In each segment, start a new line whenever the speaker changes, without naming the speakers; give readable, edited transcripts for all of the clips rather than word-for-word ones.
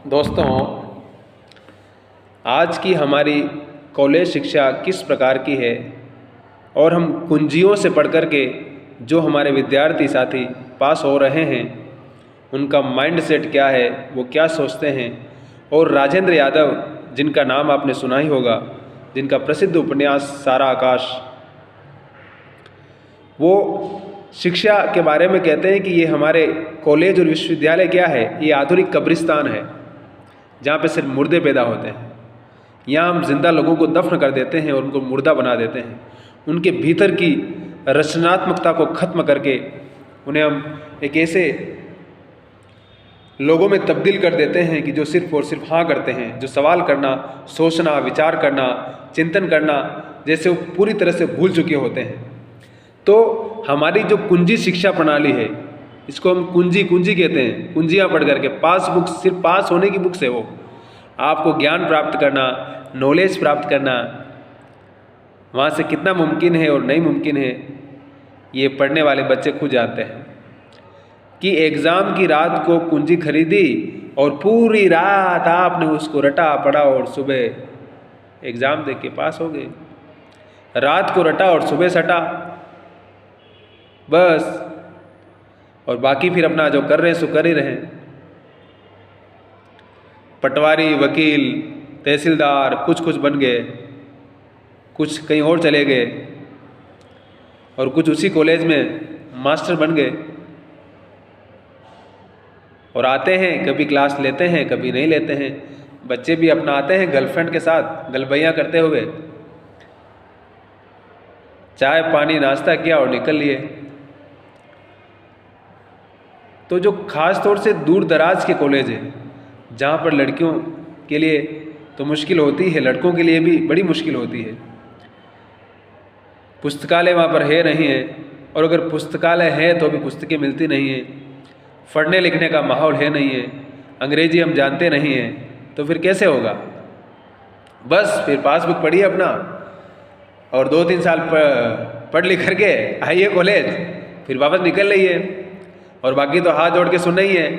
दोस्तों, आज की हमारी कॉलेज शिक्षा किस प्रकार की है और हम कुंजियों से पढ़ कर के जो हमारे विद्यार्थी साथी पास हो रहे हैं उनका माइंड सेट क्या है, वो क्या सोचते हैं। और राजेंद्र यादव, जिनका नाम आपने सुना ही होगा, जिनका प्रसिद्ध उपन्यास सारा आकाश, वो शिक्षा के बारे में कहते हैं कि ये हमारे कॉलेज और विश्वविद्यालय क्या है, ये आधुनिक कब्रिस्तान है जहाँ पे सिर्फ मुर्दे पैदा होते हैं। यहाँ हम जिंदा लोगों को दफन कर देते हैं और उनको मुर्दा बना देते हैं। उनके भीतर की रचनात्मकता को ख़त्म करके उन्हें हम एक ऐसे लोगों में तब्दील कर देते हैं कि जो सिर्फ और सिर्फ हाँ करते हैं, जो सवाल करना, सोचना, विचार करना, चिंतन करना जैसे वो पूरी तरह से भूल चुके होते हैं। तो हमारी जो कुंजी शिक्षा प्रणाली है, इसको हम कुंजी कहते हैं। कुंजियाँ पढ़ करके पास बुक, सिर्फ पास होने की बुक से वो आपको ज्ञान प्राप्त करना, नॉलेज प्राप्त करना, वहाँ से कितना मुमकिन है और नहीं मुमकिन है, ये पढ़ने वाले बच्चे खुद जानते हैं। कि एग्ज़ाम की रात को कुंजी खरीदी और पूरी रात आपने उसको रटा पढ़ा और सुबह एग्ज़ाम दे के पास हो गए। रात को रटा और सुबह सटा बस, और बाकी फिर अपना जो कर रहे हैं सो कर ही रहे। पटवारी, वकील, तहसीलदार कुछ बन गए, कुछ कहीं और चले गए और कुछ उसी कॉलेज में मास्टर बन गए। और आते हैं, कभी क्लास लेते हैं, कभी नहीं लेते हैं। बच्चे भी अपना आते हैं गर्लफ्रेंड के साथ गलबैयाँ करते हुए, चाय पानी नाश्ता किया और निकल लिए। तो जो ख़ास तौर से दूर दराज के कॉलेज हैं, जहाँ पर लड़कियों के लिए तो मुश्किल होती है, लड़कों के लिए भी बड़ी मुश्किल होती है। पुस्तकालय वहाँ पर है नहीं है, और अगर पुस्तकालय है तो भी पुस्तकें मिलती नहीं हैं, पढ़ने लिखने का माहौल है नहीं है, अंग्रेजी हम जानते नहीं हैं, तो फिर कैसे होगा। बस फिर पासबुक पढ़िए अपना और 2-3 साल पढ़ लिख करके आइए कॉलेज, फिर वापस निकल रहिए। और बाकी तो हाथ जोड़ के सुनना ही है।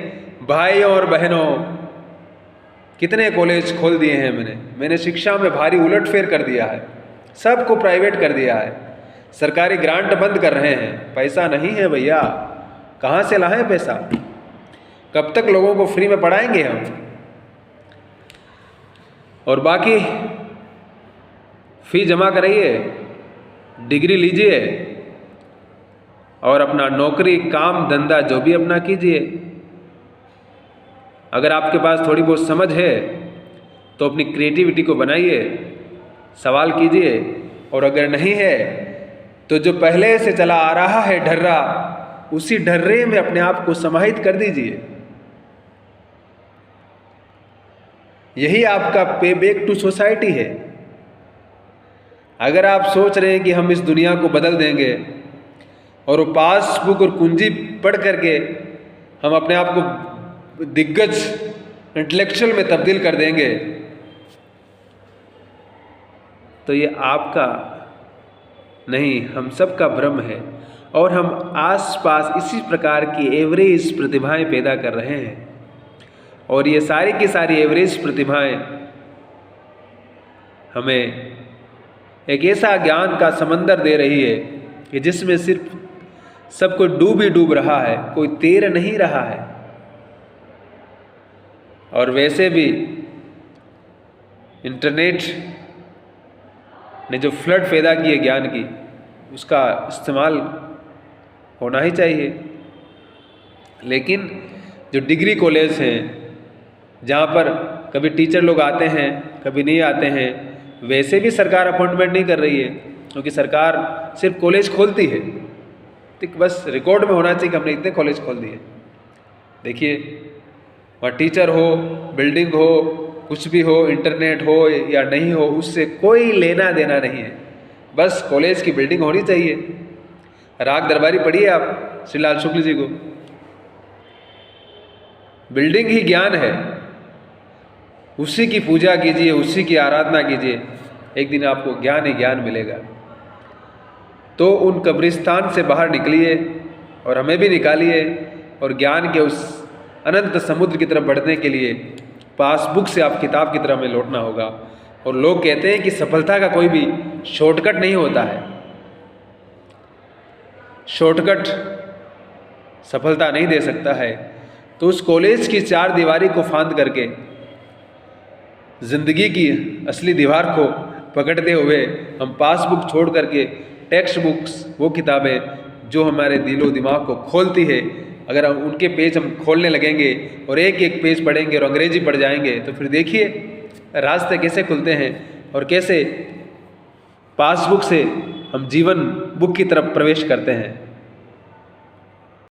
भाइयों और बहनों, कितने कॉलेज खोल दिए हैं मैंने शिक्षा में भारी उलटफेर कर दिया है, सबको प्राइवेट कर दिया है, सरकारी ग्रांट बंद कर रहे हैं। पैसा नहीं है भैया, कहाँ से लाएं पैसा? कब तक लोगों को फ्री में पढ़ाएंगे हम? और बाकी फी जमा कराइए, डिग्री लीजिए और अपना नौकरी, काम, धंधा जो भी अपना कीजिए। अगर आपके पास थोड़ी बहुत समझ है तो अपनी क्रिएटिविटी को बनाइए, सवाल कीजिए। और अगर नहीं है तो जो पहले से चला आ रहा है ढर्रा, उसी ढर्रे में अपने आप को समाहित कर दीजिए। यही आपका पे बैक टू सोसाइटी है। अगर आप सोच रहे हैं कि हम इस दुनिया को बदल देंगे और वो पासबुक और कुंजी पढ़ करके हम अपने आप को दिग्गज इंटेलेक्चुअल में तब्दील कर देंगे, तो ये आपका नहीं, हम सब का भ्रम है। और हम आसपास इसी प्रकार की एवरेज प्रतिभाएं पैदा कर रहे हैं, और ये सारी की सारी एवरेज प्रतिभाएं हमें एक ऐसा ज्ञान का समंदर दे रही है कि जिसमें सिर्फ सब कोई डूब ही डूब रहा है, कोई तैर नहीं रहा है। और वैसे भी इंटरनेट ने जो फ्लड पैदा की है ज्ञान की, उसका इस्तेमाल होना ही चाहिए। लेकिन जो डिग्री कॉलेज हैं, जहाँ पर कभी टीचर लोग आते हैं, कभी नहीं आते हैं, वैसे भी सरकार अपॉइंटमेंट नहीं कर रही है, क्योंकि सरकार सिर्फ कॉलेज खोलती है, तो बस रिकॉर्ड में होना चाहिए कि हमने इतने कॉलेज खोल दिए। देखिए, वहाँ टीचर हो, बिल्डिंग हो, कुछ भी हो, इंटरनेट हो या नहीं हो, उससे कोई लेना देना नहीं है। बस कॉलेज की बिल्डिंग होनी चाहिए। राग दरबारी पढ़िए आप श्री लाल शुक्ल जी को, बिल्डिंग ही ज्ञान है, उसी की पूजा कीजिए, उसी की आराधना कीजिए, एक दिन आपको ज्ञान ही ज्ञान मिलेगा। तो उन कब्रिस्तान से बाहर निकलिए और हमें भी निकालिए, और ज्ञान के उस अनंत समुद्र की तरफ बढ़ने के लिए पासबुक से आप किताब की तरह में लौटना होगा। और लोग कहते हैं कि सफलता का कोई भी शॉर्टकट नहीं होता है। शॉर्टकट सफलता नहीं दे सकता है। तो उस कॉलेज की चार दीवारी को फांद करके ज़िंदगी की असली दीवार को पकड़ते हुए हम पासबुक छोड़ करके टेक्स्ट बुक्स, वो किताबें जो हमारे दिलो दिमाग को खोलती है, अगर हम उनके पेज हम खोलने लगेंगे और एक एक पेज पढ़ेंगे और अंग्रेजी पढ़ जाएंगे, तो फिर देखिए रास्ते कैसे खुलते हैं और कैसे पासबुक से हम जीवन बुक की तरफ प्रवेश करते हैं।